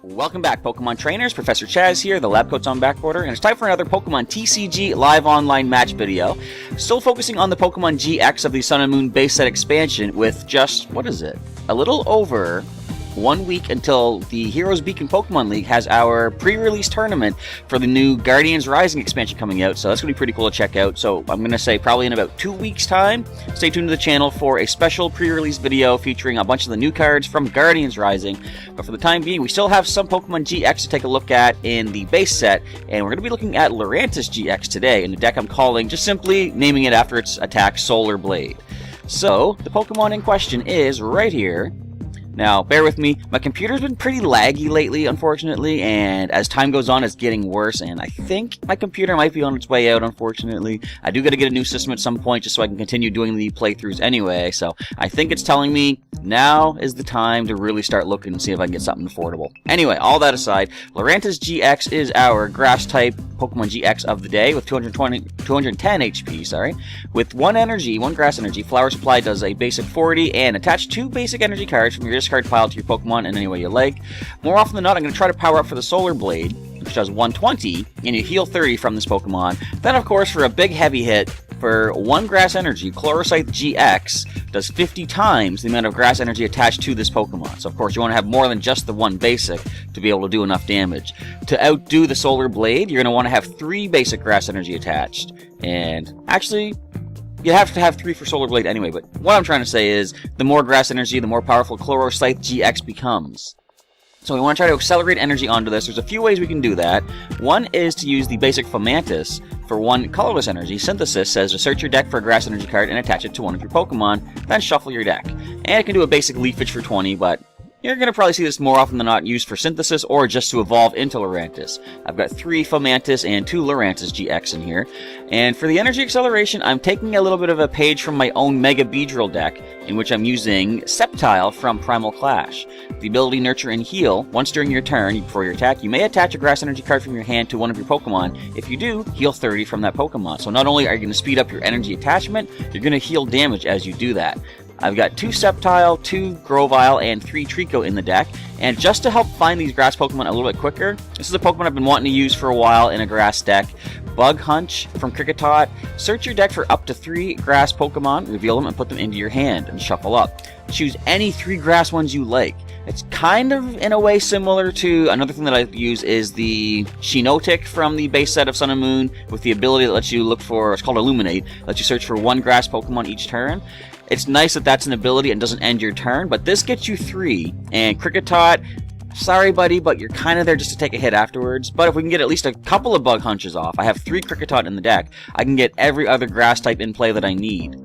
Welcome back, Pokemon trainers. Professor Chaz here, the lab coat's on back order, and it's time for another Pokemon TCG live online match video. Still focusing on the Pokémon-GX of the Sun and Moon base set expansion with just, what is it? A little over 1 week until the Heroes Beacon Pokemon League has our pre-release tournament for the new Guardians Rising expansion coming out, so that's going to be pretty cool to check out. So I'm going to say probably in about 2 weeks' time, stay tuned to the channel for a special pre-release video featuring a bunch of the new cards from Guardians Rising. But for the time being, we still have some Pokemon-GX to take a look at in the base set, and we're going to be looking at Lurantis-GX today in the deck I'm calling, just simply naming it after its attack, Solar Blade. So, the Pokemon in question is right here. Now, bear with me, my computer's been pretty laggy lately, unfortunately, and as time goes on, it's getting worse, and I think my computer might be on its way out, unfortunately. I do gotta get a new system at some point, just so I can continue doing the playthroughs anyway, so I think it's telling me now is the time to really start looking and see if I can get something affordable. Anyway, all that aside, Lurantis-GX is our Grass-type Pokemon-GX of the day with 210 HP, with 1 energy, 1 grass energy. Flower Supply does a basic 40, and attach 2 basic energy cards from your discard pile to your Pokemon in any way you like. More often than not, I'm going to try to power up for the Solar Blade, which does 120, and you heal 30 from this Pokemon. Then, of course, for a big heavy hit, for 1 grass energy, Chloroscythe-GX does 50 times the amount of grass energy attached to this Pokemon. So, of course, you want to have more than just the 1 basic to be able to do enough damage. To outdo the Solar Blade, you're going to want to have 3 basic grass energy attached. And, actually, you have to have 3 for Solar Blade anyway, but what I'm trying to say is, the more grass energy, the more powerful Chloroscythe-GX becomes. So we want to try to accelerate energy onto this. There's a few ways we can do that. One is to use the basic Fomantis for 1 colorless energy. Synthesis says to search your deck for a grass energy card and attach it to one of your Pokemon, then shuffle your deck. And it can do a basic Leafage for 20, but you're going to probably see this more often than not used for Synthesis or just to evolve into Lurantis. I've got 3 Fomantis and 2 Lurantis-GX in here. And for the energy acceleration, I'm taking a little bit of a page from my own Mega Beedrill deck, in which I'm using Sceptile from Primal Clash. The ability Nuture and Heal, once during your turn, before your attack, you may attach a grass energy card from your hand to one of your Pokemon. If you do, heal 30 from that Pokemon. So not only are you going to speed up your energy attachment, you're going to heal damage as you do that. I've got 2 Sceptile, 2 Grovyle, and 3 Trico in the deck, and just to help find these grass Pokemon a little bit quicker, this is a Pokemon I've been wanting to use for a while in a grass deck. Bug Hunch from Kricketot. Search your deck for up to 3 grass Pokemon, reveal them, and put them into your hand, and shuffle up. Choose any 3 grass ones you like. It's kind of, in a way, similar to another thing that I use is the Shiinotic from the base set of Sun and Moon, with the ability that lets you look for, it's called Illuminate, lets you search for 1 grass Pokemon each turn. It's nice that that's an ability and doesn't end your turn, but this gets you 3, and Kricketot, sorry buddy, but you're kind of there just to take a hit afterwards. But if we can get at least a couple of Bug Hunches off, I have 3 Kricketot in the deck, I can get every other grass type in play that I need.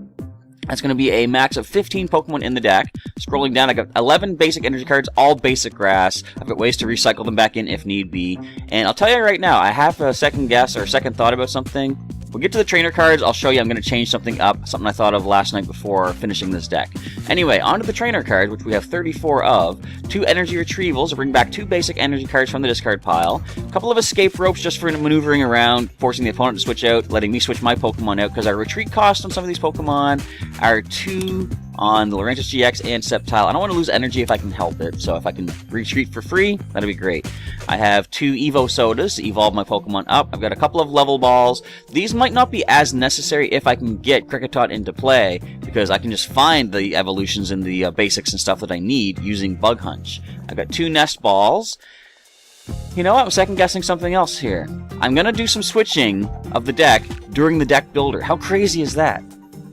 That's going to be a max of 15 Pokemon in the deck. Scrolling down, I got 11 basic energy cards, all basic grass. I've got ways to recycle them back in if need be. And I'll tell you right now, I have a second guess or a second thought about something. We'll get to the trainer cards, I'll show you I'm going to change something up, something I thought of last night before finishing this deck. Anyway, on to the trainer cards, which we have 34 of. 2 energy retrievals to bring back 2 basic energy cards from the discard pile. A couple of escape ropes just for maneuvering around, forcing the opponent to switch out, letting me switch my Pokemon out, because our retreat cost on some of these Pokemon are 2 on the Lurantis-GX and Sceptile. I don't want to lose energy if I can help it, so if I can retreat for free, that'd be great. I have 2 Evo Sodas to evolve my Pokemon up. I've got a couple of level balls. These might not be as necessary if I can get Kricketot into play, because I can just find the evolutions and the basics and stuff that I need using Bug Hunch. I've got 2 Nest Balls. You know what? I'm second guessing something else here. I'm going to do some switching of the deck during the deck builder. How crazy is that?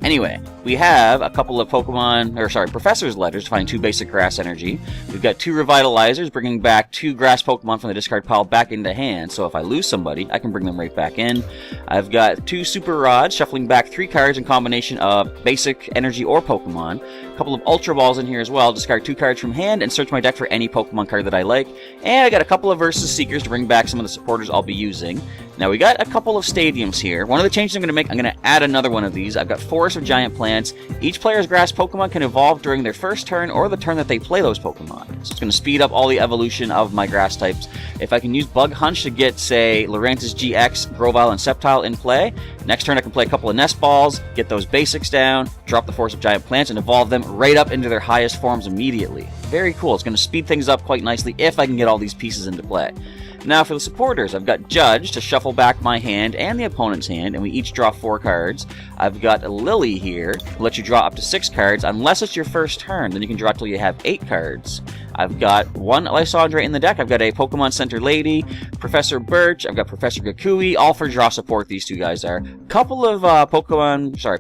Anyway, we have a couple of Professor's Letters to find 2 basic grass energy. We've got 2 Revitalizers, bringing back 2 grass Pokemon from the discard pile back into hand, so if I lose somebody, I can bring them right back in. I've got 2 Super Rods, shuffling back 3 cards in combination of basic energy or Pokemon. A couple of Ultra Balls in here as well, discard 2 cards from hand and search my deck for any Pokemon card that I like. And I got a couple of Versus Seekers to bring back some of the supporters I'll be using. Now we got a couple of stadiums here. One of the changes I'm going to make, I'm going to add another one of these. I've got Forest of Giant Plants. Each player's grass Pokemon can evolve during their first turn or the turn that they play those Pokemon. So it's going to speed up all the evolution of my grass types. If I can use Bug Hunch to get, say, Lurantis-GX, Grovyle, and Sceptile in play, Next turn I can play a couple of Nest Balls, get those basics down, drop the Force of Giant Plants, and evolve them right up into their highest forms immediately. Very cool. It's going to speed things up quite nicely if I can get all these pieces into play. Now for the supporters, I've got Judge to shuffle back my hand and the opponent's hand, and we each draw 4 cards. I've got Lily here, who lets you draw up to 6 cards, unless it's your first turn, then you can draw till you have 8 cards. I've got 1 Lysandre in the deck, I've got a Pokemon Center Lady, Professor Birch, I've got Professor Gakui, all for draw support these 2 guys are. Couple of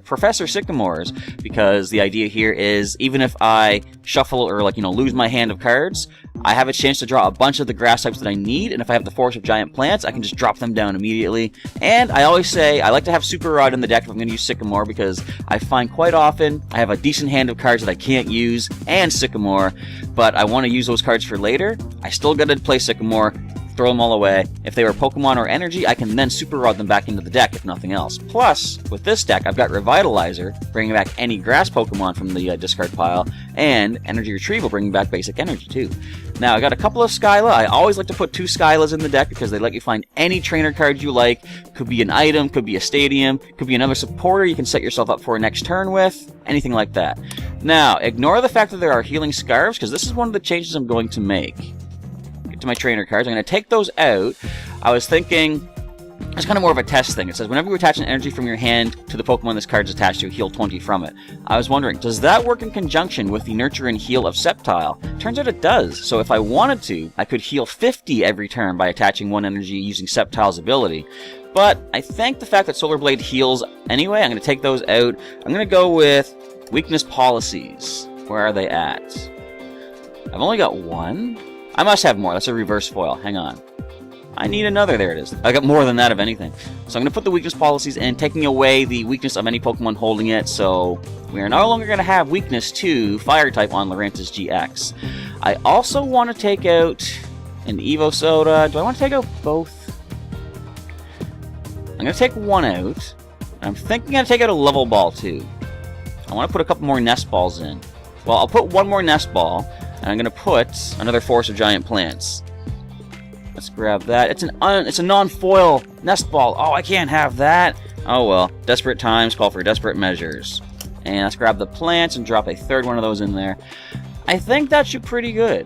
Professor Sycamores, because the idea here is, even if I shuffle or lose my hand of cards, I have a chance to draw a bunch of the grass types that I need, and if I have the Force of Giant Plants, I can just drop them down immediately. And I always say, I like to have Super Rod in the deck if I'm going to use Sycamore, because I find quite often I have a decent hand of cards that I can't use, and Sycamore, but I want to use those cards for later. I still got to play Sycamore, throw them all away. If they were Pokemon or Energy, I can then Super Rod them back into the deck if nothing else. Plus, with this deck, I've got Revitalizer, bringing back any Grass Pokemon from the discard pile, and Energy Retrieval, bringing back basic energy too. Now, I got a couple of Skyla. I always like to put 2 Skylas in the deck because they let you find any trainer card you like. Could be an item, could be a stadium, could be another supporter you can set yourself up for next turn with, anything like that. Now, ignore the fact that there are healing scarves, because this is one of the changes I'm going to make. Get to my trainer cards. I'm going to take those out. I was thinking, it's kind of more of a test thing. It says, whenever you attach an energy from your hand to the Pokemon this card is attached to, heal 20 from it. I was wondering, does that work in conjunction with the Nurture and Heal of Sceptile? Turns out it does. So if I wanted to, I could heal 50 every turn by attaching 1 energy using Sceptile's ability. But I think the fact that Solar Blade heals anyway, I'm going to take those out. I'm going to go with Weakness Policies. Where are they at? I've only got 1. I must have more. That's a reverse foil. Hang on. I need another. There it is. I got more than that of anything. So I'm going to put the weakness policies in, taking away the weakness of any Pokemon holding it, so we are no longer going to have weakness to Fire type on Lurantis-GX. I also want to take out an Evo Soda. Do I want to take out both? I'm going to take 1 out. I'm thinking I'm going to take out a Level Ball too. I want to put a couple more Nest Balls in. Well, I'll put 1 more Nest Ball, and I'm going to put another Force of Giant Plants. Let's grab that. It's a non-foil Nest Ball. Oh, I can't have that. Oh well. Desperate times call for desperate measures. And let's grab the plants and drop a 3rd one of those in there. I think that should be pretty good.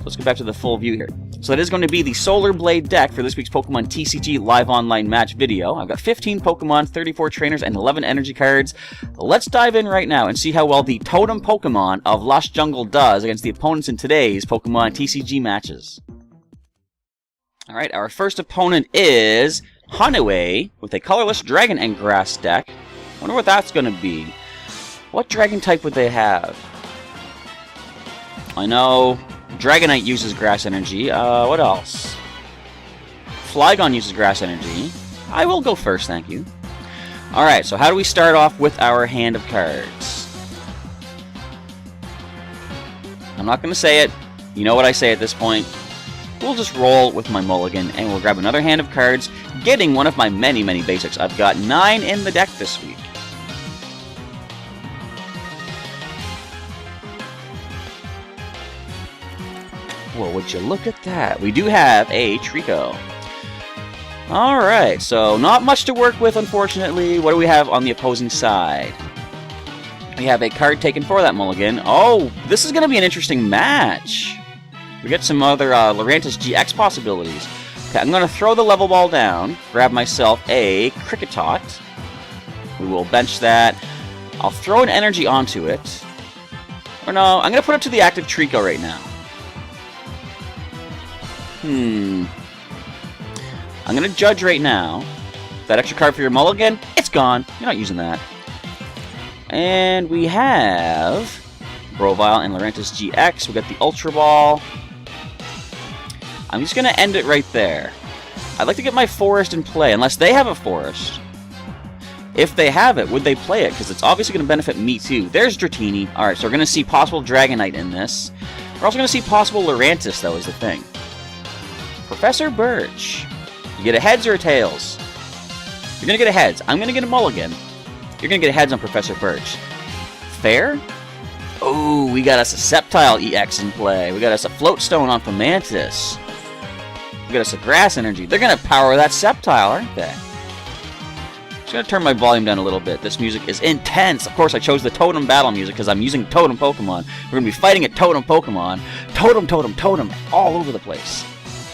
Let's go back to the full view here. So that is going to be the Solar Blade deck for this week's Pokemon TCG live online match video. I've got 15 Pokemon, 34 trainers, and 11 energy cards. Let's dive in right now and see how well the Totem Pokemon of Lush Jungle does against the opponents in today's Pokemon TCG matches. Alright, our first opponent is Hanue with a colorless Dragon and Grass deck. Wonder what that's going to be. What Dragon type would they have? I know Dragonite uses Grass Energy. What else? Flygon uses Grass Energy. I will go first, thank you. Alright, so how do we start off with our hand of cards? I'm not going to say it. You know what I say at this point. We'll just roll with my mulligan, and we'll grab another hand of cards, getting one of my many, many basics. I've got 9 in the deck this week. Well, would you look at that? We do have a Trico. Alright, so not much to work with, unfortunately. What do we have on the opposing side? We have a card taken for that mulligan. Oh, this is going to be an interesting match. We get some other Lurantis-GX possibilities. Okay, I'm going to throw the level ball down, grab myself a Kricketot. We will bench that. I'll throw an energy onto it. Or no, I'm going to put it to the active Trico right now. I'm going to judge right now. That extra card for your mulligan, it's gone. You're not using that. And we have Grovyle and Lurantis-GX. We got the Ultra Ball. I'm just going to end it right there. I'd like to get my forest in play, unless they have a forest. If they have it, would they play it? Because it's obviously going to benefit me too. There's Dratini. Alright, so we're going to see possible Dragonite in this. We're also going to see possible Lurantis, though, is the thing. Professor Birch. You get a heads or a tails? You're going to get a heads. I'm going to get a mulligan. You're going to get a heads on Professor Birch. Fair? Oh, we got us a Sceptile-EX in play. We got us a Floatstone on Fomantis. We got us a Grass Energy. They're going to power that Sceptile, aren't they? just going to turn my volume down a little bit. This music is intense. Of course, I chose the Totem battle music because I'm using Totem Pokemon. We're going to be fighting a Totem Pokemon. Totem, Totem, Totem, all over the place.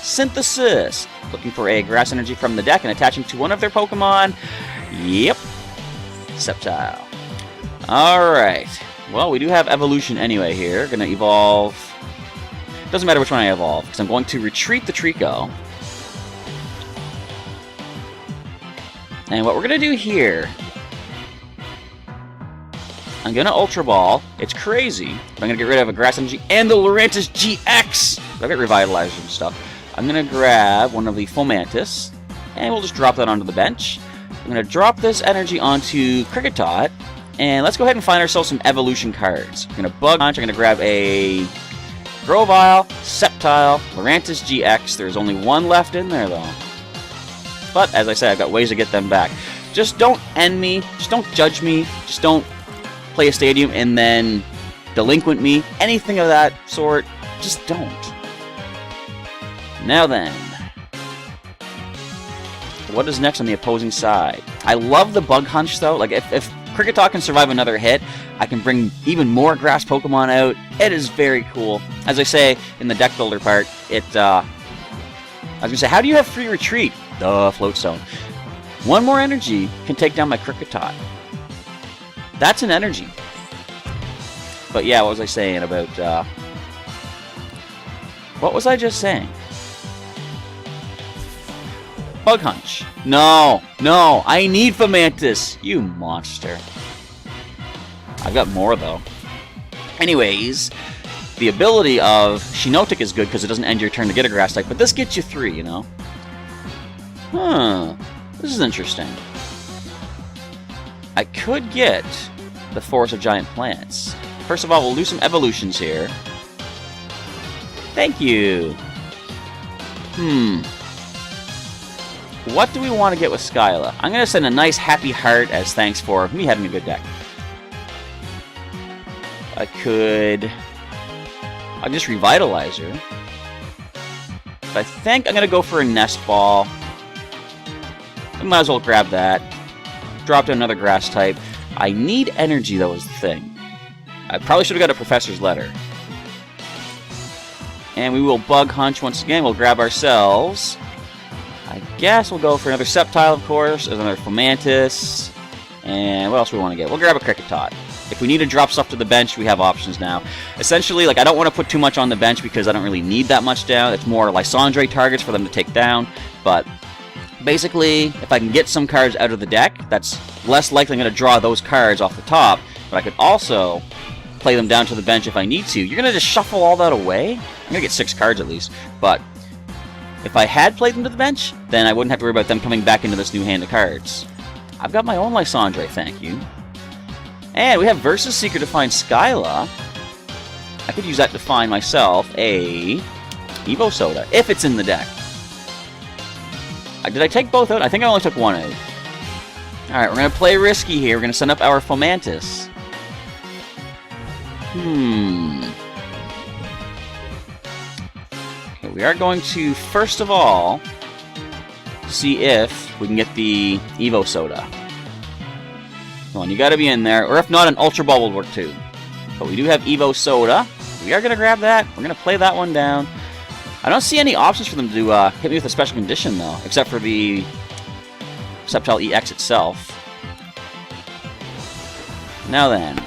Synthesis. Looking for a Grass Energy from the deck and attaching to one of their Pokemon. Yep. Sceptile. Alright. Well, we do have Evolution anyway here. Going to evolve. Doesn't matter which one I evolve, because I'm going to retreat the Trico. And what we're going to do here, I'm going to Ultra Ball. It's crazy, but I'm going to get rid of a Grass Energy and the Lurantis-GX. I've got Revitalizer and stuff. I'm going to grab one of the Fomantis, and we'll just drop that onto the bench. I'm going to drop this energy onto Kricketot, and let's go ahead and find ourselves some evolution cards. I'm going to Bug Hunch. I'm going to grab a Grovyle, Sceptile, Lurantis-GX. There's only one left in there, though. But, as I said, I've got ways to get them back. Just don't end me. Just don't judge me. Just don't play a stadium and then delinquent me. Anything of that sort. Just don't. Now then. What is next on the opposing side? I love the Bug Hunch, though. Like, if Kricketot can survive another hit, I can bring even more Grass Pokemon out. It is very cool. As I say in the deck builder part, I was going to say, how do you have free retreat? Duh, Float Stone. One more energy can take down my Kricketot. That's an energy. But yeah, what was I saying about, what was I just saying? Bug Hunch. No, no, I need Fomantis. You monster. I've got more, though. Anyways, the ability of Shiinotic is good because it doesn't end your turn to get a Grass type, but this gets you 3, you know? Huh. This is interesting. I could get the Forest of Giant Plants. First of all, we'll do some evolutions here. Thank you. What do we want to get with Skyla? I'm going to send a nice happy heart as thanks for me having a good deck. I could... I'll just Revitalize her. But I think I'm going to go for a Nest Ball. I might as well grab that. Drop to another Grass type. I need energy, though, is the thing. I probably should have got a Professor's Letter. And we will Bug Hunch once again. We'll grab ourselves... I guess we'll go for another Sceptile, of course, another Fomantis, and what else do we want to get? We'll grab a Kricketot. If we need to drop stuff to the bench, we have options now. Essentially, like, I don't want to put too much on the bench because I don't really need that much down. It's more Lysandre targets for them to take down, but basically, if I can get some cards out of the deck, that's less likely I'm going to draw those cards off the top, but I could also play them down to the bench if I need to. You're going to just shuffle all that away? I'm going to get 6 cards at least, but... if I had played them to the bench, then I wouldn't have to worry about them coming back into this new hand of cards. I've got my own Lysandre, thank you. And we have Versus Seeker to find Skyla. I could use that to find myself a Evo Soda, if it's in the deck. Did I take both out? I think I only took one out. Alright, we're going to play risky here. We're going to send up our Fomantis. We are going to, first of all, see if we can get the Evo Soda. Come on, you gotta be in there. Or if not, an Ultra Ball will work too. But we do have Evo Soda. We are gonna grab that. We're gonna play that one down. I don't see any options for them to hit me with a special condition, though. Except for the Sceptile-EX itself. Now then.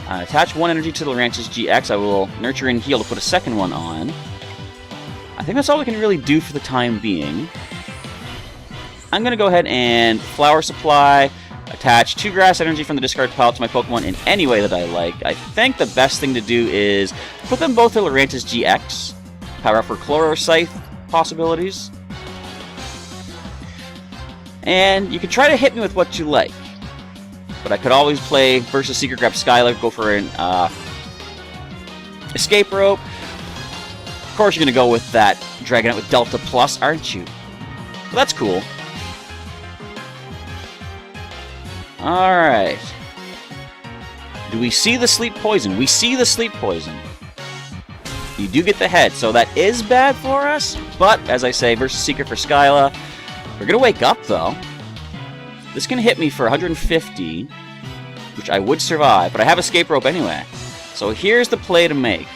Attach one energy to the Lurantis-GX. I will Nuture and Heal to put a second one on. I think that's all we can really do for the time being. I'm going to go ahead and Flower Supply, attach 2 Grass Energy from the discard pile to my Pokemon in any way that I like. I think the best thing to do is put them both to Lurantis-GX, power up for Chloroscythe possibilities. And you can try to hit me with what you like. But I could always play Versus Seeker, grab Skyla, go for an Escape Rope. Of course you're going to go with that Dragonite with Delta Plus, aren't you? Well, that's cool. Alright. Do we see the Sleep Poison? We see the Sleep Poison. You do get the head, so that is bad for us. But, as I say, Versus Seeker for Skyla. We're going to wake up, though. This can hit me for 150, which I would survive, but I have escape rope anyway. So here's the play to make.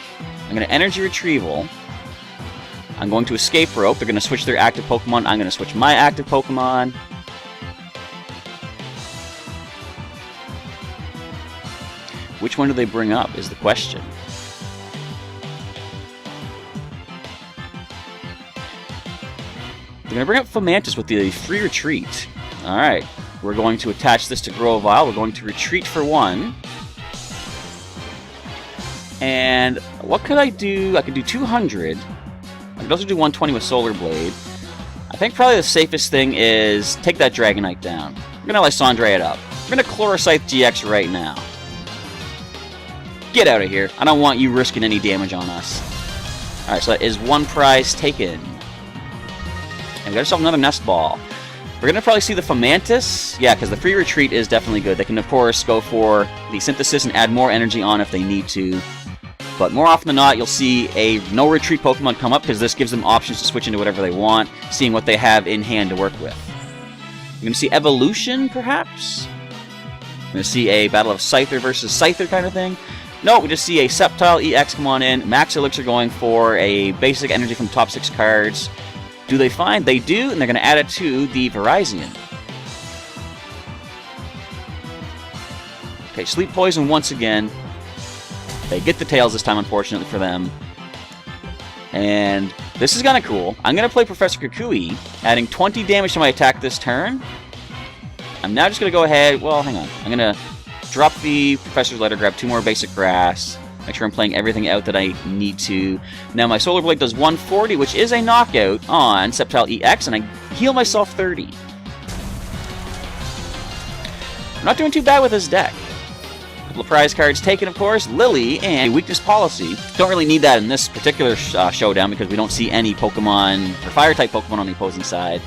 I'm going to energy retrieval. I'm going to escape rope. They're going to switch their active Pokemon. I'm going to switch my active Pokemon. Which one do they bring up is the question. They're going to bring up Fomantis with the free retreat. Alright, we're going to attach this to Grovyle. We're going to retreat for 1. And what could I do? I could do 200. I could also do 120 with Solar Blade. I think probably the safest thing is take that Dragonite down. We're going to Lysandre it up. We're going to Chloroscythe-GX right now. Get out of here. I don't want you risking any damage on us. Alright, so that is 1 prize taken. And we got ourselves another Nest Ball. We're going to probably see the Fomantis. Yeah, because the free retreat is definitely good. They can, of course, go for the Synthesis and add more energy on if they need to. But more often than not, you'll see a no-retreat Pokemon come up because this gives them options to switch into whatever they want, seeing what they have in hand to work with. You're going to see Evolution, perhaps? You're going to see a battle of Scyther versus Scyther kind of thing. No, we just see a Sceptile-EX come on in. Max Elixir going for a basic energy from top 6 cards. Do they find? They do, and they're going to add it to the Virizion. Okay, Sleep Poison once again. They get the tails this time, unfortunately for them. And this is kind of cool. I'm going to play Professor Kukui, adding 20 damage to my attack this turn. I'm now just going to go ahead... Well, hang on. I'm going to drop the Professor's Letter, grab 2 more basic grass. Make sure I'm playing everything out that I need to. Now my Solar Blade does 140, which is a knockout on Sceptile-EX, and I heal myself 30. I'm not doing too bad with this deck. Prize cards taken, of course, Lily, and Weakness Policy. Don't really need that in this particular showdown because we don't see any Pokemon, or Fire-type Pokemon on the opposing side.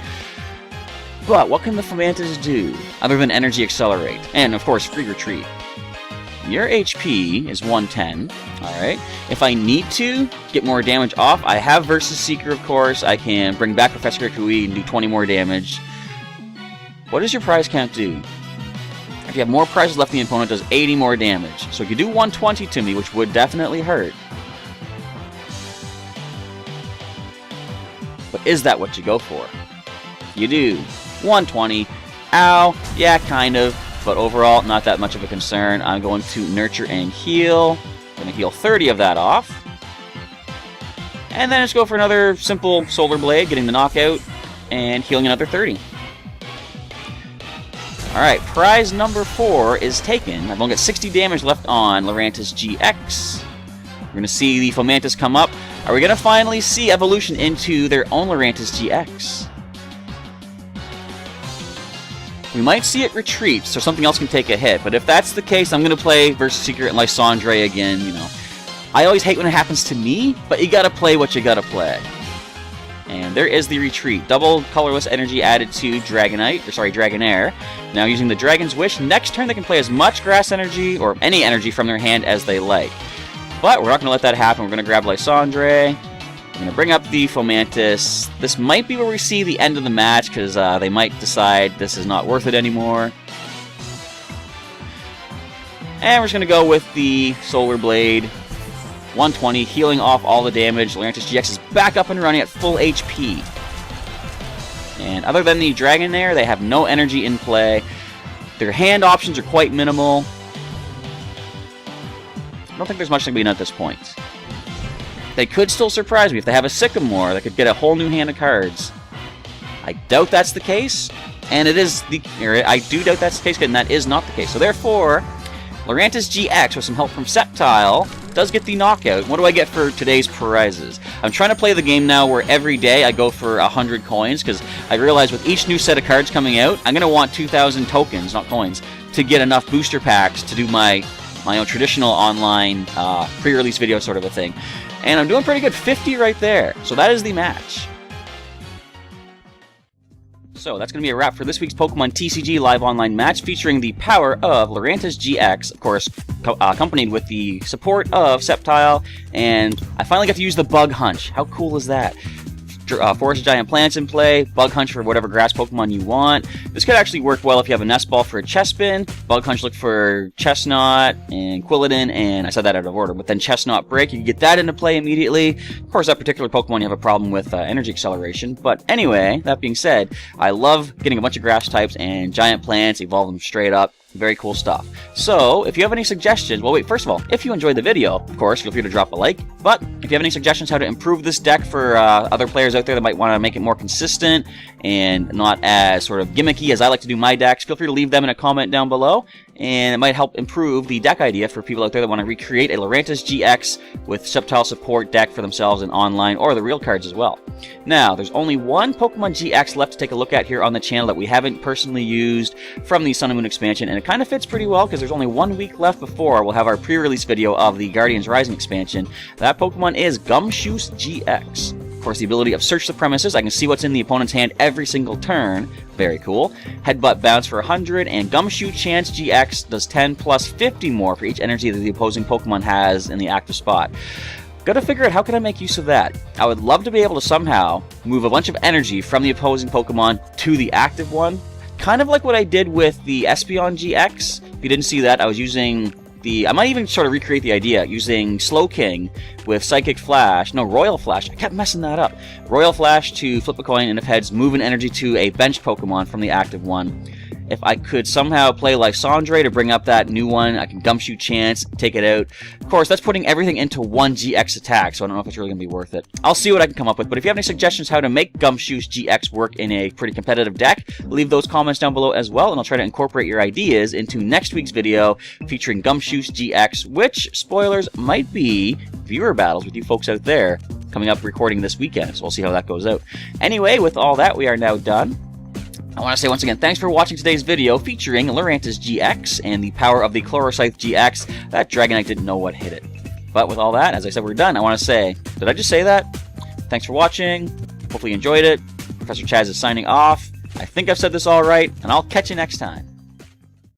But what can the Fomantis do, other than Energy Accelerate? And, of course, Free Retreat. Your HP is 110, alright. If I need to get more damage off, I have Versus Seeker, of course. I can bring back Professor Kukui and do 20 more damage. What does your prize count do? If you have more prizes left, the opponent does 80 more damage. So if you do 120 to me, which would definitely hurt. But is that what you go for? You do. 120. Ow. Yeah, kind of. But overall, not that much of a concern. I'm going to Nurture and Heal. I'm going to heal 30 of that off. And then just go for another simple Solar Blade, getting the knockout, and healing another 30. Alright, prize number 4 is taken. I've only got 60 damage left on Lurantis-GX. We're going to see the Fomantis come up. Are we going to finally see evolution into their own Lurantis-GX? We might see it retreat, so something else can take a hit. But if that's the case, I'm going to play Versus Secret and Lysandre again, you know. I always hate when it happens to me, but you got to play what you got to play. And there is the retreat. Double colorless energy added to Dragonair. Now using the Dragon's Wish, next turn they can play as much grass energy, or any energy from their hand as they like. But we're not going to let that happen. We're going to grab Lysandre. We're going to bring up the Fomantis. This might be where we see the end of the match, because they might decide this is not worth it anymore. And we're just going to go with the Solar Blade. 120, healing off all the damage. Lurantis-GX is back up and running at full HP. And other than the Dragonair, they have no energy in play. Their hand options are quite minimal. I don't think there's much that can be done at this point. They could still surprise me. If they have a Sycamore, they could get a whole new hand of cards. I doubt that's the case. And it is the... I do doubt that's the case, and that is not the case. So therefore, Lurantis-GX, with some help from Sceptile, does get the knockout. What do I get for today's prizes? I'm trying to play the game now where every day I go for 100 coins, because I realize with each new set of cards coming out, I'm going to want 2,000 tokens, not coins, to get enough booster packs to do my own traditional online pre-release video sort of a thing. And I'm doing pretty good, 50 right there. So that is the match. So that's going to be a wrap for this week's Pokemon TCG live online match, featuring the power of Lurantis-GX, of course, accompanied with the support of Sceptile, and I finally got to use the Bug Hunch. How cool is that? Forest Giant Plants in play, Bug Hunch for whatever grass Pokemon you want. This could actually work well if you have a Nest Ball for a Chespin, Bug Hunch look for Chestnut and Quilladin, and I said that out of order, but then Chestnut Break, you can get that into play immediately. Of course, that particular Pokemon you have a problem with energy acceleration, but anyway, that being said, I love getting a bunch of grass types and giant plants, evolve them straight up. Very cool stuff. So, if you have any suggestions, well wait, first of all, if you enjoyed the video, of course, feel free to drop a like, but if you have any suggestions how to improve this deck for other players out there that might want to make it more consistent and not as sort of gimmicky as I like to do my decks, feel free to leave them in a comment down below, and it might help improve the deck idea for people out there that want to recreate a Lurantis-GX with Sceptile support deck for themselves in online or the real cards as well. Now, there's only one Pokemon GX left to take a look at here on the channel that we haven't personally used from the Sun and Moon expansion, and it kind of fits pretty well because there's only 1 week left before we'll have our pre-release video of the Guardians Rising expansion. That Pokemon is Gumshoos-GX. Of course, the ability of Search the Premises. I can see what's in the opponent's hand every single turn. Very cool. Headbutt Bounce for 100, and Gumshoe Chance GX does 10 plus 50 more for each energy that the opposing Pokemon has in the active spot. Gotta figure out how can I make use of that. I would love to be able to somehow move a bunch of energy from the opposing Pokemon to the active one. Kind of like what I did with the Espeon-GX. If you didn't see that, I was using I might even sort of recreate the idea, using Slowking with Psychic Flash, no, Royal Flash, I kept messing that up. Royal Flash to flip a coin, and if heads, move an energy to a bench Pokemon from the active one. If I could somehow play Lysandre to bring up that new one, I can Gumshoe Chance, take it out. Of course, that's putting everything into one GX attack, so I don't know if it's really going to be worth it. I'll see what I can come up with, but if you have any suggestions how to make Gumshoe's GX work in a pretty competitive deck, leave those comments down below as well, and I'll try to incorporate your ideas into next week's video featuring Gumshoe's GX, which, spoilers, might be viewer battles with you folks out there coming up recording this weekend, so we'll see how that goes out. Anyway, with all that, we are now done. I want to say once again, thanks for watching today's video featuring Lurantis-GX and the power of the Chloroscythe-GX. That Dragonite didn't know what hit it. But with all that, as I said, we're done. I want to say, did I just say that? Thanks for watching. Hopefully you enjoyed it. Professor Chaz is signing off. I think I've said this all right, and I'll catch you next time.